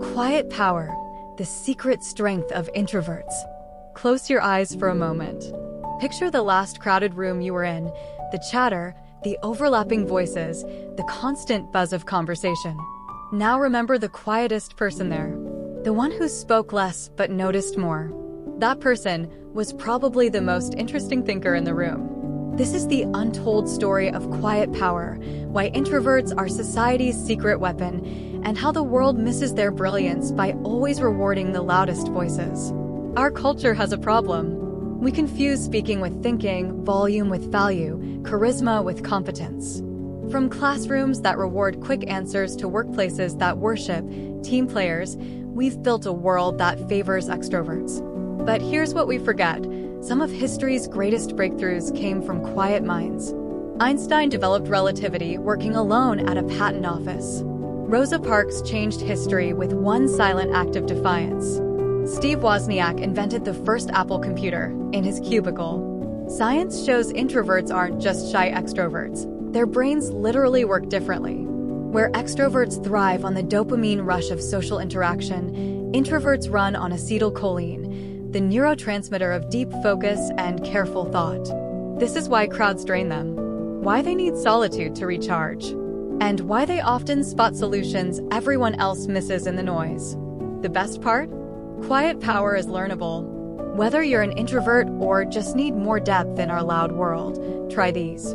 Quiet power, the secret strength of introverts. Close your eyes for a moment. Picture the last crowded room you were in, the chatter, the overlapping voices, the constant buzz of conversation. Now remember the quietest person there, the one who spoke less but noticed more. That person was probably the most interesting thinker in the room. This is the untold story of quiet power, why introverts are society's secret weapon, and how the world misses their brilliance by always rewarding the loudest voices. Our culture has a problem. We confuse speaking with thinking, volume with value, charisma with competence. From classrooms that reward quick answers to workplaces that worship team players, we've built a world that favors extroverts. But here's what we forget. Some of history's greatest breakthroughs came from quiet minds. Einstein developed relativity working alone at a patent office. Rosa Parks changed history with one silent act of defiance. Steve Wozniak invented the first Apple computer in his cubicle. Science shows introverts aren't just shy extroverts. Their brains literally work differently. Where extroverts thrive on the dopamine rush of social interaction, introverts run on acetylcholine, the neurotransmitter of deep focus and careful thought. This is why crowds drain them, why they need solitude to recharge, and why they often spot solutions everyone else misses in the noise. The best part? Quiet power is learnable. Whether you're an introvert or just need more depth in our loud world, try these.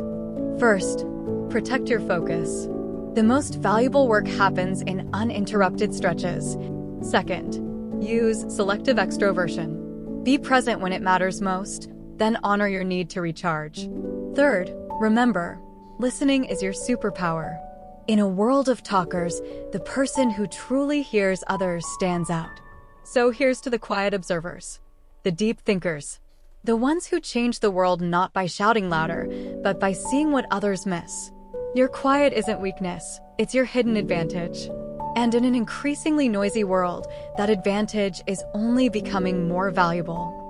First, protect your focus. The most valuable work happens in uninterrupted stretches. Second, use selective extroversion. Be present when it matters most, then honor your need to recharge. Third, remember, listening is your superpower. In a world of talkers, the person who truly hears others stands out. So here's to the quiet observers, the deep thinkers, the ones who change the world not by shouting louder, but by seeing what others miss. Your quiet isn't weakness, it's your hidden advantage. And in an increasingly noisy world, that advantage is only becoming more valuable.